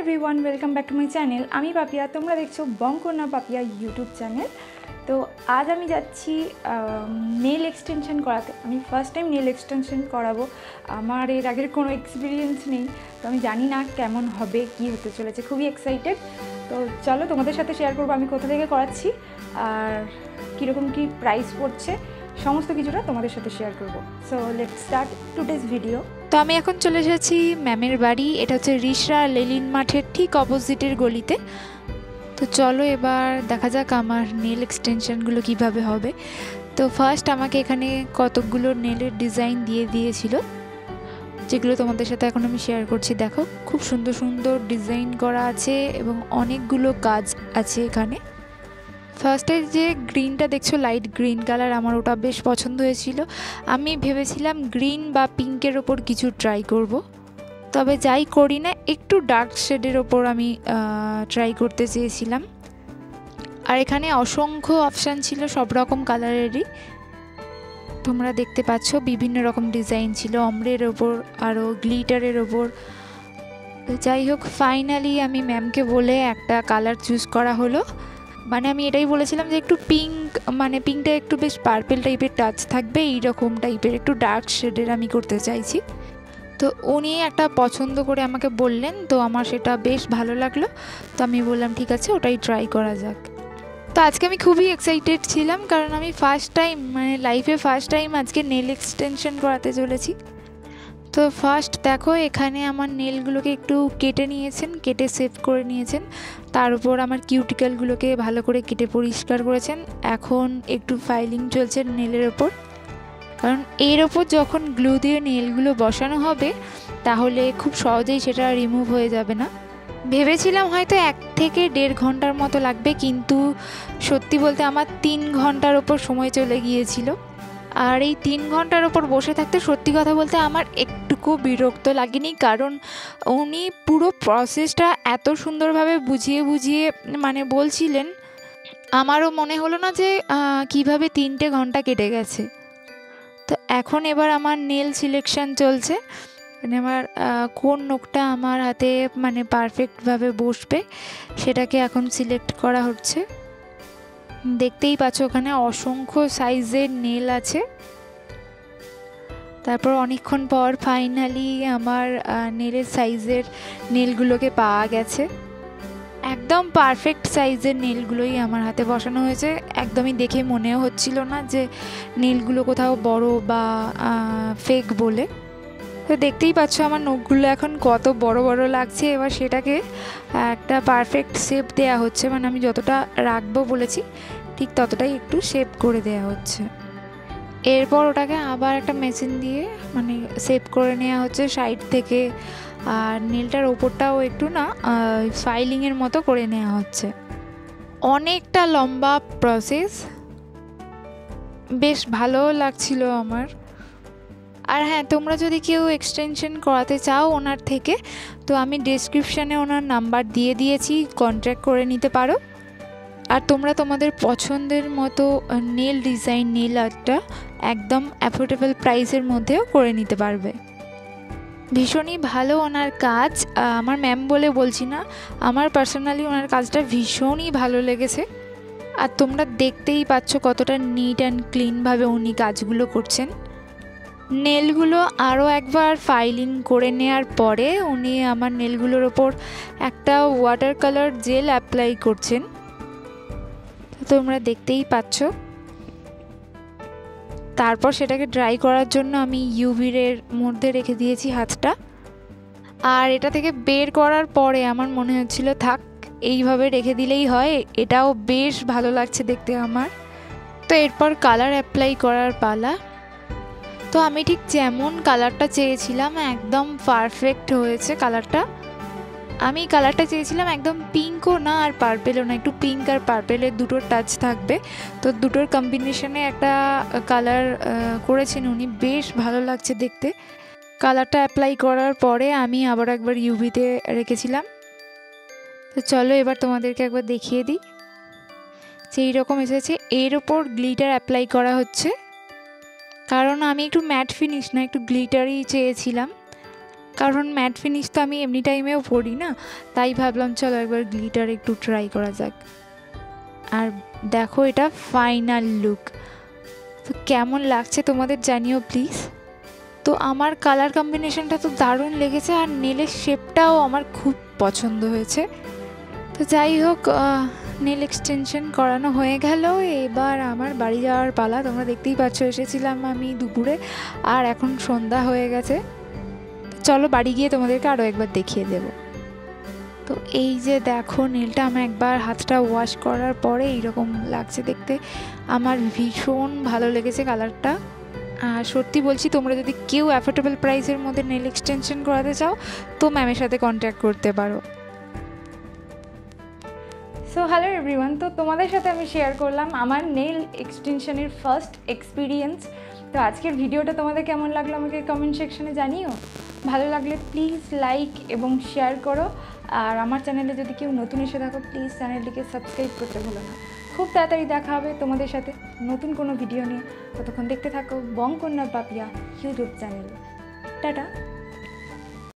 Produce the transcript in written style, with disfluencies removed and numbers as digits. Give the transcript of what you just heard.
Everyone, welcome back to my channel. আমি পাপিয়া, তোমরা দেখছো বঙ্কনা পাপিয়া ইউটিউব চ্যানেল। তো আজ আমি যাচ্ছি নেল এক্সটেনশন করাতে। আমি ফার্স্ট টাইম নেল এক্সটেনশন করাবো। আমার এর আগের কোনো এক্সপিরিয়েন্স নেই, তো আমি জানি না কেমন হবে, কি হতে চলেছে। খুবই এক্সাইটেড। তো চলো তোমাদের সাথে শেয়ার করবো আমি কোথা থেকে করাচ্ছি আর কীরকম কী প্রাইস পড়ছে, সমস্ত কিছুটা তোমাদের সাথে শেয়ার করবো। So let's start today's video. তো আমি এখন চলে এসেছি ম্যামের বাড়ি। এটা হচ্ছে রিশরা লেলিন মাঠের ঠিক অপোজিটের গলিতে। তো চলো এবার দেখা যাক আমার নেল এক্সটেনশনগুলো কিভাবে হবে। তো ফার্স্ট আমাকে এখানে কতকগুলো নেলের ডিজাইন দিয়ে দিয়েছিল, যেগুলো তোমাদের সাথে এখন আমি শেয়ার করছি। দেখো, খুব সুন্দর সুন্দর ডিজাইন করা আছে এবং অনেকগুলো কাজ আছে এখানে। ফার্স্টে যে গ্রিনটা দেখছো, লাইট গ্রিন কালার, আমার ওটা বেশ পছন্দ হয়েছিল। আমি ভেবেছিলাম গ্রিন বা পিঙ্কের ওপর কিছু ট্রাই করব, তবে যাই করি না একটু ডার্ক শেডের ওপর আমি ট্রাই করতে চেয়েছিলাম। আর এখানে অসংখ্য অপশান ছিল সব রকম কালারেরই, তোমরা দেখতে পাচ্ছ বিভিন্ন রকম ডিজাইন ছিল, অমরের ওপর আরও গ্লিটারের ওপর। যাই হোক, ফাইনালি আমি ম্যামকে বলে একটা কালার চুজ করা হলো। মানে আমি এটাই বলেছিলাম যে একটু পিঙ্ক, মানে পিঙ্কটা একটু বেশ পার্পেল টাইপের টাচ থাকবে, এইরকম টাইপের একটু ডার্ক শেডের আমি করতে চাইছি। তো উনি একটা পছন্দ করে আমাকে বললেন, তো আমার সেটা বেশ ভালো লাগলো। তো আমি বললাম ঠিক আছে, ওটাই ট্রাই করা যাক। তো আজকে আমি খুবই এক্সাইটেড ছিলাম, কারণ আমি ফার্স্ট টাইম, মানে লাইফে ফার্স্ট টাইম আজকে নেল এক্সটেনশন করাতে চলেছি। তো ফার্স্ট দেখো, এখানে আমার নেলগুলোকে একটু কেটে নিয়েছেন, কেটে সেভ করে নিয়েছেন। তার উপর আমার কিউটিক্যালগুলোকে ভালো করে কেটে পরিষ্কার করেছেন। এখন একটু ফাইলিং চলছে নেলের ওপর, কারণ এর ওপর যখন গ্লু দিয়ে নেলগুলো বসানো হবে তাহলে খুব সহজেই সেটা রিমুভ হয়ে যাবে না। ভেবেছিলাম হয়তো 1 থেকে 1.5 ঘন্টার মতো লাগবে, কিন্তু সত্যি বলতে আমার 3 ঘন্টার ওপর সময় চলে গিয়েছিল। আর এই 3 ঘন্টার ওপর বসে থাকতে সত্যি কথা বলতে আমার একটুকু বিরক্ত লাগেনি, কারণ উনি পুরো প্রসেসটা এত সুন্দরভাবে বুঝিয়ে বুঝিয়ে মানে বলছিলেন, আমারও মনে হলো না যে কিভাবে 3টে ঘন্টা কেটে গেছে। তো এখন এবার আমার নেল সিলেকশন চলছে, মানে আমার কোন নখটা আমার হাতে মানে পারফেক্টভাবে বসবে সেটাকে এখন সিলেক্ট করা হচ্ছে। দেখতেই পাচ্ছ ওখানে অসংখ্য সাইজের নেল আছে। তারপর অনেকক্ষণ পর ফাইনালি আমার নেলের সাইজের নেলগুলোকে পাওয়া গেছে। একদম পারফেক্ট সাইজের নেলগুলোই আমার হাতে বসানো হয়েছে। একদমই দেখে মনেও হচ্ছিল না যে নেলগুলো কোথাও বড় বা ফেক বলে। তো দেখতেই পাচ্ছ আমার নখগুলো এখন কত বড় বড় লাগছে। এবার সেটাকে একটা পারফেক্ট শেপ দেওয়া হচ্ছে, মানে আমি যতটা রাখবো বলেছি ঠিক ততটাই একটু শেপ করে দেওয়া হচ্ছে। এরপর ওটাকে আবার একটা মেশিন দিয়ে মানে শেপ করে নেওয়া হচ্ছে সাইড থেকে। আর নেলটার ওপরটাও একটু না ফাইলিংয়ের মতো করে নেওয়া হচ্ছে। অনেকটা লম্বা প্রসেস, বেশ ভালোও লাগছিল আমার। আর হ্যাঁ, তোমরা যদি কেউ এক্সটেনশন করাতে চাও ওনার থেকে, তো আমি ডেসক্রিপশানে ওনার নাম্বার দিয়ে দিয়েছি, কন্ট্যাক্ট করে নিতে পারো। আর তোমরা তোমাদের পছন্দের মতো নেল ডিজাইন, নেল আর্টটা একদম অ্যাফোর্ডেবল প্রাইসের মধ্যেও করে নিতে পারবে। ভীষণই ভালো ওনার কাজ। আমার ম্যাম বলে বলছি না, আমার পার্সোনালি ওনার কাজটা ভীষণই ভালো লেগেছে। আর তোমরা দেখতেই পাচ্ছ কতটা নিট অ্যান্ড ক্লিনভাবে উনি কাজগুলো করছেন। নেলগুলো আরও একবার ফাইলিং করে নেওয়ার পরে উনি আমার নেলগুলোর ওপর একটা ওয়াটার কালার জেল অ্যাপ্লাই করছেন, তোমরা দেখতেই পাচ্ছ। তারপর সেটাকে ড্রাই করার জন্য আমি ইউভির মধ্যে রেখে দিয়েছি হাতটা। আর এটা থেকে বের করার পরে আমার মনে হচ্ছিল থাক, এইভাবে রেখে দিলেই হয়, এটাও বেশ ভালো লাগছে দেখতে আমার। তো এরপর কালার অ্যাপ্লাই করার পালা। তো আমি ঠিক যেমন কালারটা চেয়েছিলাম একদম পারফেক্ট হয়েছে কালারটা। আমি কালারটা চেয়েছিলাম একদম পিঙ্কও না আর পার্পেলও না, একটু পিঙ্ক আর পার্পেলের দুটোর টাচ থাকবে। তো দুটোর কম্বিনেশনে একটা কালার করেছেন উনি, বেশ ভালো লাগছে দেখতে। কালারটা অ্যাপ্লাই করার পরে আমি আবার একবার ইউভিতে রেখেছিলাম। তো চলো এবার তোমাদেরকে একবার দেখিয়ে দিই যে এইরকম এসেছে। এর ওপর গ্লিটার অ্যাপ্লাই করা হচ্ছে, কারণ আমি একটু ম্যাট ফিনিশ না, একটু গ্লিটারই চেয়েছিলাম। কারণ ম্যাট ফিনিশ তো আমি এমনি টাইমেও পরি না, তাই ভাবলাম চলো একবার গ্লিটার একটু ট্রাই করা যাক। আর দেখো এটা ফাইনাল লুক। তো কেমন লাগছে তোমাদের জানিও প্লিজ। তো আমার কালার কম্বিনেশনটা তো দারুণ লেগেছে, আর নেলের শেপটাও আমার খুব পছন্দ হয়েছে। তো যাই হোক, নেল এক্সটেনশন করানো হয়ে গেল, এবার আমার বাড়ি যাওয়ার পালা। তোমরা দেখতেই পাচ্ছ এসেছিলাম আমি দুপুরে, আর এখন সন্ধ্যা হয়ে গেছে। চলো বাড়ি গিয়ে তোমাদেরকে আরও একবার দেখিয়ে দেব। তো এই যে দেখো নেলটা আমার একবার হাতটা ওয়াশ করার পরে এইরকম লাগছে দেখতে। আমার ভীষণ ভালো লেগেছে কালারটা। আর সত্যি বলছি, তোমরা যদি কেউ অ্যাফোর্ডেবল প্রাইসের মধ্যে নেল এক্সটেনশন করাতে চাও তো ম্যামের সাথে কন্ট্যাক্ট করতে পারো। সো হ্যালো এভরিওয়ান, তো তোমাদের সাথে আমি শেয়ার করলাম আমার নেল এক্সটেনশনের ফার্স্ট এক্সপিরিয়েন্স। তো আজকের ভিডিওটা তোমাদের কেমন লাগলো আমাকে কমেন্ট সেকশনে জানিও। ভালো লাগলে প্লিজ লাইক এবং শেয়ার করো। আর আমার চ্যানেলে যদি কেউ নতুন এসে থাকো প্লিজ চ্যানেলটিকে সাবস্ক্রাইব করতে ভুলো না। খুব তাড়াতাড়ি দেখা হবে তোমাদের সাথে নতুন কোনো ভিডিও নিয়ে। ততক্ষণ দেখতে থাকো বংকন্যা পাপিয়া ইউটিউব চ্যানেল। টাটা।